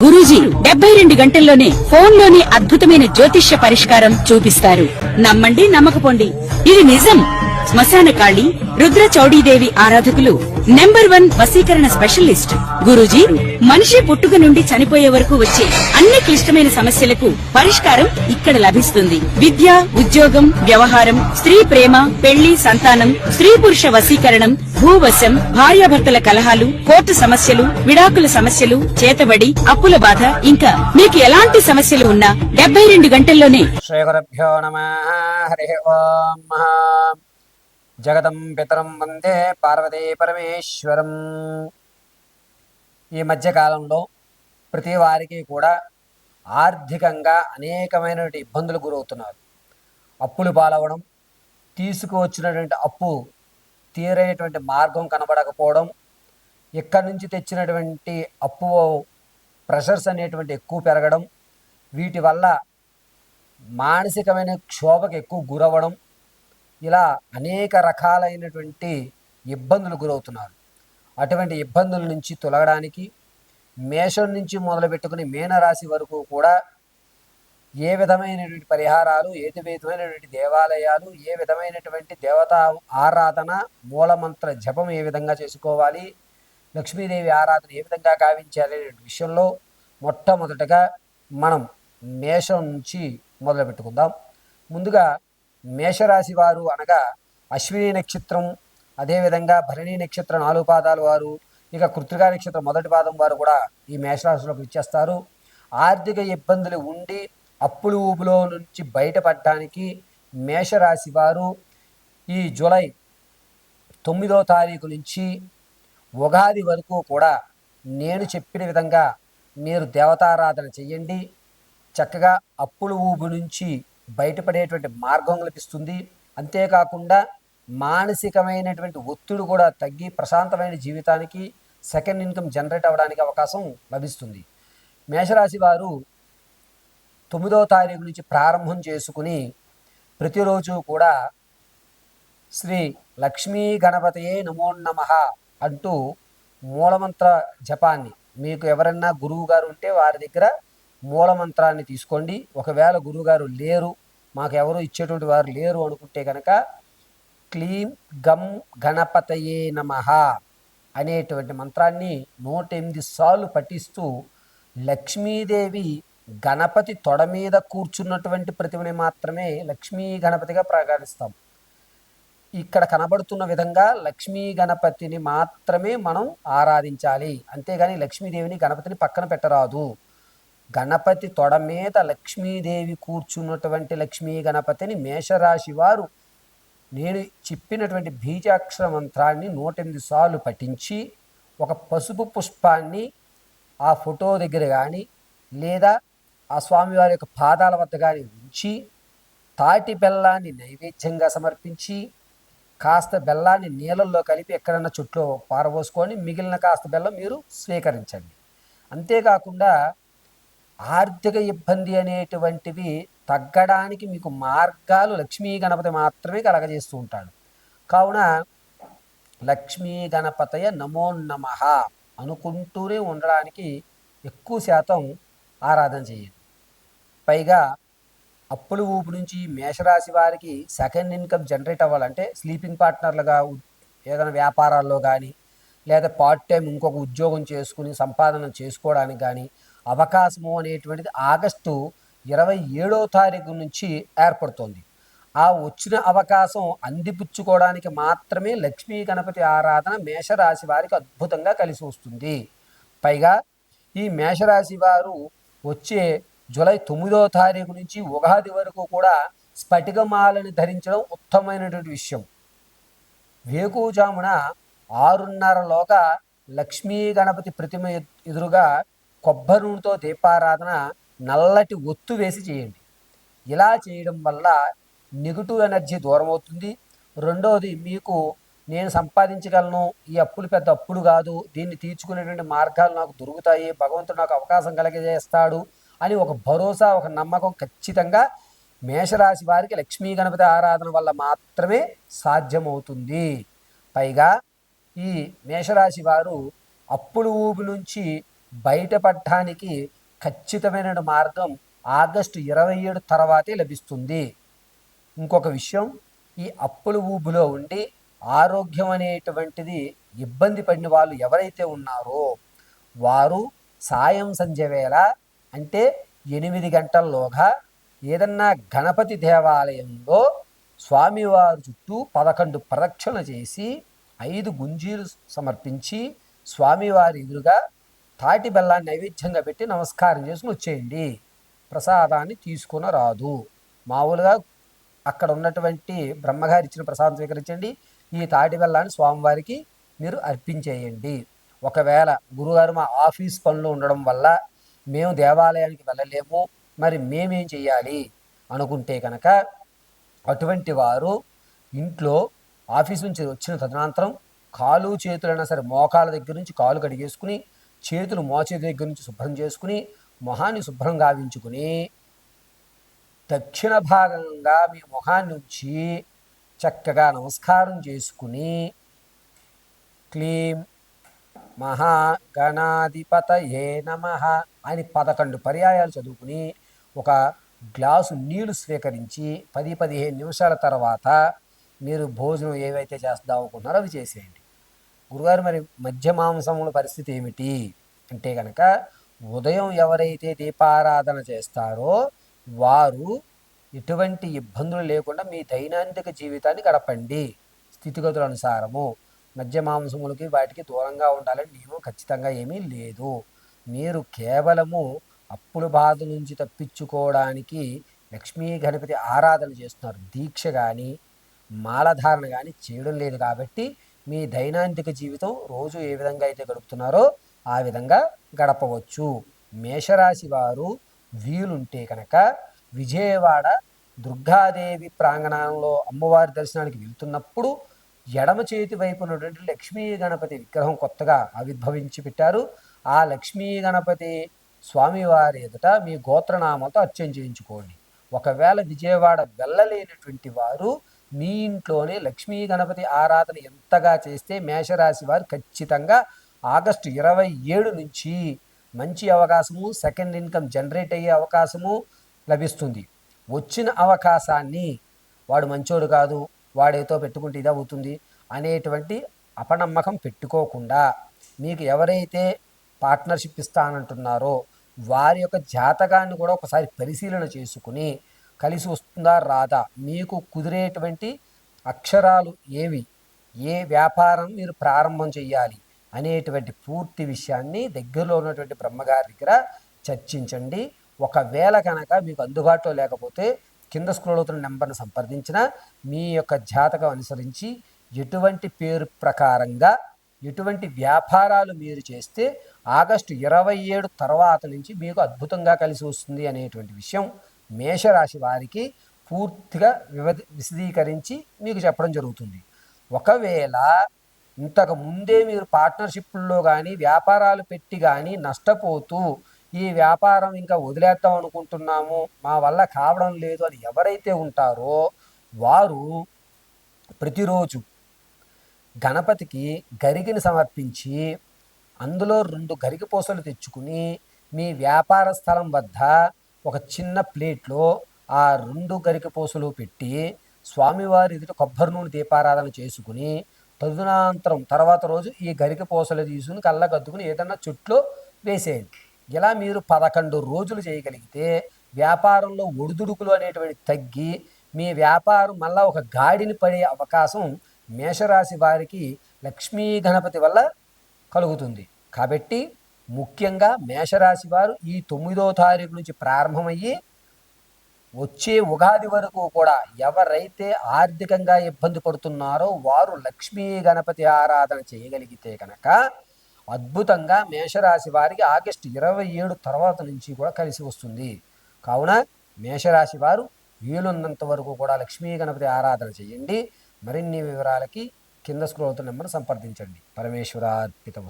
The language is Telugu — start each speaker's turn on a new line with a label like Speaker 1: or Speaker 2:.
Speaker 1: గురూజీ 72 గంటల్లోనే ఫోన్లోని అద్భుతమైన జ్యోతిష్య పరిష్కారం చూపిస్తారు. నమ్మండి, నమ్మకపోండి, ఇది నిజం. శ్మశాన కాళి రుద్ర చౌడీదేవి ఆరాధకులు నంబర్ 1 వశీకరణ స్పెషలిస్ట్ గురూజీ. మనిషి పుట్టుక నుండి చనిపోయే వరకు వచ్చే అన్ని క్లిష్టమైన సమస్యలకు పరిష్కారం ఇక్కడ లభిస్తుంది. విద్య, ఉద్యోగం, వ్యవహారం, స్త్రీ ప్రేమ, పెళ్లి, సంతానం, స్త్రీ పురుష వశీకరణం, భూవశం, భార్యాభర్తల కలహాలు, కోర్టు సమస్యలు, విడాకుల సమస్యలు, చేతబడి, అప్పుల బాధ, ఇంకా మీకు ఎలాంటి సమస్యలు ఉన్నా 72 గంటల్లోనే.
Speaker 2: శ్రీ గురుభ్యో నమః. హరి ఓం. జగదం పితరం వందే పార్వతీ పరమేశ్వరం. ఈ మధ్యకాలంలో ప్రతి వారికి కూడా ఆర్థికంగా అనేకమైనటువంటి ఇబ్బందులు గురవుతున్నారు. అప్పులు పాలవడం, తీసుకువచ్చినటువంటి అప్పు తీరేటువంటి మార్గం కనబడకపోవడం, ఇక్కడి నుంచి తెచ్చినటువంటి అప్పు ప్రెషర్స్ అనేటువంటి ఎక్కువ పెరగడం, వీటి వల్ల మానసికమైన క్షోభకు ఎక్కువ గురవ్వడం, ఇలా అనేక రకాలైనటువంటి ఇబ్బందులు గురవుతున్నారు. అటువంటి ఇబ్బందుల నుంచి తొలగడానికి మేషం నుంచి మొదలుపెట్టుకుని మీనరాశి వరకు కూడా ఏ విధమైనటువంటి పరిహారాలు, ఏ విధమైనటువంటి దేవాలయాలు, ఏ విధమైనటువంటి దేవతా ఆరాధన, మూలమంత్ర జపం ఏ విధంగా చేసుకోవాలి, లక్ష్మీదేవి ఆరాధన ఏ విధంగా గావించాలి అనే విషయంలో మొట్టమొదటగా మనం మేషం నుంచి మొదలు పెట్టుకుందాం. ముందుగా మేషరాశి వారు అనగా అశ్విని నక్షత్రం, అదేవిధంగా భరణి నక్షత్రం 4 పాదాలు వారు, ఇక కృత్తికా నక్షత్రం 1 పాదం వారు కూడా ఈ మేషరాశిలోకి ఇచ్చేస్తారు. ఆర్థిక ఇబ్బందులు ఉండి అప్పులు ఊపులో నుంచి బయటపడటానికి మేషరాశి వారు ఈ జూలై 9వ తారీఖు నుంచి ఉగాది వరకు కూడా నేను చెప్పిన విధంగా మీరు దేవతారాధన చెయ్యండి. చక్కగా అప్పుల ఊబు నుంచి బయటపడేటువంటి మార్గం లభిస్తుంది. అంతేకాకుండా మానసికమైనటువంటి ఒత్తిడి కూడా తగ్గి ప్రశాంతమైన జీవితానికి, సెకండ్ ఇన్కమ్ జనరేట్ అవ్వడానికి అవకాశం లభిస్తుంది. మేషరాశి వారు 9వ తారీఖు నుంచి ప్రారంభం చేసుకుని ప్రతిరోజు కూడా శ్రీ లక్ష్మీ గణపతయే నమో నమః అంటూ మూలమంత్ర జపాన్ని, మీకు ఎవరన్నా గురువు గారు ఉంటే వారి దగ్గర మూలమంత్రాన్ని తీసుకోండి. ఒకవేళ గురువుగారు లేరు, మాకు ఎవరు ఇచ్చేటువంటి వారు లేరు అనుకుంటే కనుక క్లీం గం గణపతయే నమః అనేటువంటి మంత్రాన్ని 108 సార్లు పఠిస్తూ లక్ష్మీదేవి గణపతి తొడ మీద కూర్చున్నటువంటి ప్రతిమని మాత్రమే లక్ష్మీ గణపతిగా ప్రకటిస్తాం. ఇక్కడ కనబడుతున్న విధంగా లక్ష్మీ గణపతిని మాత్రమే మనం ఆరాధించాలి. అంతేగాని లక్ష్మీదేవిని, గణపతిని పక్కన పెట్టరాదు. గణపతి తొడ మీద లక్ష్మీదేవి కూర్చున్నటువంటి లక్ష్మీ గణపతిని మేషరాశి వారు నేను చెప్పినటువంటి బీజాక్షర మంత్రాన్ని 108 సార్లు పఠించి ఒక పసుపు పుష్పాన్ని ఆ ఫోటో దగ్గర కానీ లేదా ఆ స్వామివారి యొక్క పాదాల వద్ద కానీ ఉంచి తాటి బెల్లాన్ని నైవేద్యంగా సమర్పించి కాస్త బెల్లాన్ని నీళ్ళల్లో కలిపి ఎక్కడన్నా చుట్టూ పారబోసుకొని మిగిలిన కాస్త బెల్లం మీరు స్వీకరించండి. అంతేకాకుండా ఆర్థిక ఇబ్బంది అనేటువంటివి తగ్గడానికి మీకు మార్గాలు లక్ష్మీ గణపతి మాత్రమే కలగజేస్తూ ఉంటాడు. కావున లక్ష్మీ గణపతయ నమో నమః అనుకుంటూనే ఉండడానికి ఎక్కువ శాతం ఆరాధన చేయండి. పైగా అప్పుల ఊపు నుంచి మేషరాశి వారికి సెకండ్ ఇన్కమ్ జనరేట్ అవ్వాలంటే స్లీపింగ్ పార్ట్నర్లుగా ఏదైనా వ్యాపారాల్లో కానీ లేదా పార్ట్ టైం ఇంకొక ఉద్యోగం చేసుకుని సంపాదన చేసుకోవడానికి కానీ అవకాశము అనేటువంటిది ఆగస్టు 27వ తారీఖు నుంచి ఏర్పడుతోంది. ఆ వచ్చిన అవకాశం అందిపుచ్చుకోవడానికి మాత్రమే లక్ష్మీ గణపతి ఆరాధన మేషరాశి వారికి అద్భుతంగా కలిసి వస్తుంది. పైగా ఈ మేషరాశి వారు వచ్చే జూలై 9వ తారీఖు నుంచి ఉగాది వరకు కూడా స్ఫటికమాలని ధరించడం ఉత్తమమైనటువంటి విషయం. వేకువజామున 6:30లోగా లక్ష్మీ గణపతి ప్రతిమ ఎదురుగా కొబ్బరి నూనెతో దీపారాధన నల్లటి ఒత్తు వేసి చేయండి. ఇలా చేయడం వల్ల నెగిటివ్ ఎనర్జీ దూరం అవుతుంది. రెండవది, మీకు నేను సంపాదించగలను, ఈ అప్పులు పెద్ద అప్పులు కాదు, దీన్ని తీర్చుకునేటువంటి మార్గాలు నాకు దొరుకుతాయి, భగవంతుడు నాకు అవకాశం కలిగజేస్తాడు అని ఒక భరోసా, ఒక నమ్మకం ఖచ్చితంగా మేషరాశి వారికి లక్ష్మీ గణపతి ఆరాధన వల్ల మాత్రమే సాధ్యమవుతుంది. పైగా ఈ మేషరాశి వారు అప్పుల ఊబి నుంచి బయటపడటానికి ఖచ్చితమైన మార్గం ఆగస్టు 27 తర్వాతే లభిస్తుంది. ఇంకొక విషయం, ఈ అప్పుల ఊబులో ఉండి ఆరోగ్యం అనేటువంటిది ఇబ్బంది పడిన వాళ్ళు ఎవరైతే ఉన్నారో వారు సాయం సంధ్య వేళ అంటే 8 గంటల్లోగా ఏదన్నా గణపతి దేవాలయంలో స్వామివారి చుట్టూ 11 ప్రదక్షిణ చేసి 5 గుంజీలు సమర్పించి స్వామివారి ఎదురుగా తాటి బెల్లాన్ని నైవేద్యంగా పెట్టి నమస్కారం చేసుకుని వచ్చేయండి. ప్రసాదాన్ని తీసుకుని రాదు. మామూలుగా అక్కడ ఉన్నటువంటి బ్రహ్మగారు ఇచ్చిన ప్రసాదం స్వీకరించండి. ఈ తాటి బెల్లాన్ని స్వామివారికి మీరు అర్పించేయండి. ఒకవేళ గురుగారు మా ఆఫీస్ పనులు ఉండడం వల్ల మేము దేవాలయానికి వెళ్ళలేము, మరి మేమేం చెయ్యాలి అనుకుంటే కనుక అటువంటి వారు ఇంట్లో ఆఫీస్ నుంచి వచ్చిన తదనంతరం కాలు చేతులైనా సరే మోకాల దగ్గర నుంచి కాలు కడిగేసుకుని చేతులు మోచేతి దగ్గర నుంచి శుభ్రం చేసుకుని మొహాన్ని శుభ్రం గావించుకుని దక్షిణ భాగంగా మీ మొహాన్ని ఉంచి చక్కగా నమస్కారం చేసుకుని క్లీం మహాగణాధిపతయే నమః అని 11 పర్యాయాలు చదువుకుని ఒక గ్లాసు నీళ్లు స్వీకరించి 10-15 నిమిషాల తర్వాత మీరు భోజనం ఏవైతే చేద్దాం అనుకుంటున్నారో అవి చేసేయండి. గురుగారు మరి మధ్య మాంసముల పరిస్థితి ఏమిటి అంటే కనుక ఉదయం ఎవరైతే దీపారాధన చేస్తారో వారు ఎటువంటి ఇబ్బందులు లేకుండా మీ దైనందిక జీవితాన్ని గడపండి. స్థితిగతుల అనుసారము మధ్య మాంసములకి వాటికి దూరంగా ఉండాలని నియమం ఖచ్చితంగా ఏమీ లేదు. మీరు కేవలము అప్పుల బాధ నుంచి తప్పించుకోవడానికి లక్ష్మీ గణపతి ఆరాధన చేస్తున్నారు. దీక్ష కానీ మాలధారణ కానీ చేయడం లేదు కాబట్టి మీ దైనందిక జీవితం రోజు ఏ విధంగా అయితే గడుపుతున్నారో ఆ విధంగా గడపవచ్చు. మేషరాశి వారు వీలుంటే కనుక విజయవాడ దుర్గాదేవి ప్రాంగణంలో అమ్మవారి దర్శనానికి వెళ్తున్నప్పుడు ఎడమ చేతి వైపు ఉన్నటువంటి లక్ష్మీ గణపతి విగ్రహం కొత్తగా ఆవిర్భవించి పెట్టారు. ఆ లక్ష్మీ గణపతి స్వామివారి ఎదుట మీ గోత్రనామాలతో అర్చన చేయించుకోండి. ఒకవేళ విజయవాడ వెళ్ళలేనటువంటి వారు మీ ఇంట్లోనే లక్ష్మీ గణపతి ఆరాధన ఎంతగా చేస్తే మేషరాశి వారు ఖచ్చితంగా ఆగస్టు 27 నుంచి మంచి అవకాశము, సెకండ్ ఇన్కమ్ జనరేట్ అయ్యే అవకాశము లభిస్తుంది. వచ్చిన అవకాశాన్ని వాడు మంచోడు కాదు, వాడేతో పెట్టుకుంటే ఇది అవుతుంది అనేటువంటి అపనమ్మకం పెట్టుకోకుండా మీకు ఎవరైతే పార్ట్నర్షిప్ ఇస్తానంటున్నారో వారి యొక్క జాతకాన్ని కూడా ఒకసారి పరిశీలన చేసుకుని కలిసి వస్తుందా రాదా, మీకు కుదిరేటువంటి అక్షరాలు ఏవి, ఏ వ్యాపారం మీరు ప్రారంభం చేయాలి అనేటువంటి పూర్తి విషయాన్ని దగ్గరలో ఉన్నటువంటి బ్రహ్మగారి దగ్గర చర్చించండి. ఒకవేళ కనుక మీకు అందుబాటులో లేకపోతే కింద స్క్రోల్ అవుతున్న నెంబర్ను సంప్రదించిన మీ యొక్క జాతకం అనుసరించి ఎటువంటి పేరు ప్రకారంగా ఎటువంటి వ్యాపారాలు మీరు చేస్తే ఆగస్టు 27 తర్వాత నుంచి మీకు అద్భుతంగా కలిసి వస్తుంది అనేటువంటి విషయం మేషరాశి వారికి పూర్తిగా విశదీకరించి మీకు చెప్పడం జరుగుతుంది. ఒకవేళ ఇంతకు ముందే మీరు పార్ట్నర్షిప్లో కానీ వ్యాపారాలు పెట్టి కానీ నష్టపోతూ ఈ వ్యాపారం ఇంకా వదిలేద్దాం అనుకుంటున్నాము, మా వల్ల కావడం లేదు అని ఎవరైతే ఉంటారో వారు ప్రతిరోజు గణపతికి గరిగిని సమర్పించి అందులో 2 గరిక పూసలు తెచ్చుకుని మీ వ్యాపార స్థలం వద్ద ఒక చిన్న ప్లేట్లో ఆ 2 గరిక పూసలు పెట్టి స్వామివారి ఎదుట కొబ్బరి నూనె దీపారాధన చేసుకుని తదనంతరం తర్వాత రోజు ఈ గరిక పూసలు తీసుకుని కళ్ళకద్దుకుని ఏదన్నా చుట్లో వేసేయండి. ఇలా మీరు 11 రోజులు చేయగలిగితే వ్యాపారంలో ఒడిదుడుకులు అనేటువంటి తగ్గి మీ వ్యాపారం మళ్ళా ఒక గాడిని పడే అవకాశం మేషరాశి వారికి లక్ష్మీ గణపతి వల్ల కలుగుతుంది. కాబట్టి ముఖ్యంగా మేషరాశి వారు ఈ 9వ తారీఖు నుంచి ప్రారంభమయ్యి వచ్చే ఉగాది వరకు కూడా ఎవరైతే ఆర్థికంగా ఇబ్బంది పడుతున్నారో వారు లక్ష్మీ గణపతి ఆరాధన చేయగలిగితే కనుక అద్భుతంగా మేషరాశి వారికి ఆగస్టు 27 తర్వాత నుంచి కూడా కలిసి వస్తుంది. కావున మేషరాశి వారు వీలున్నంత వరకు కూడా లక్ష్మీ గణపతి ఆరాధన చేయండి. మరిన్ని వివరాలకి కింద స్క్రోల్ అవుతున్న నెంబర్ సంప్రదించండి. పరమేశ్వరార్పితం.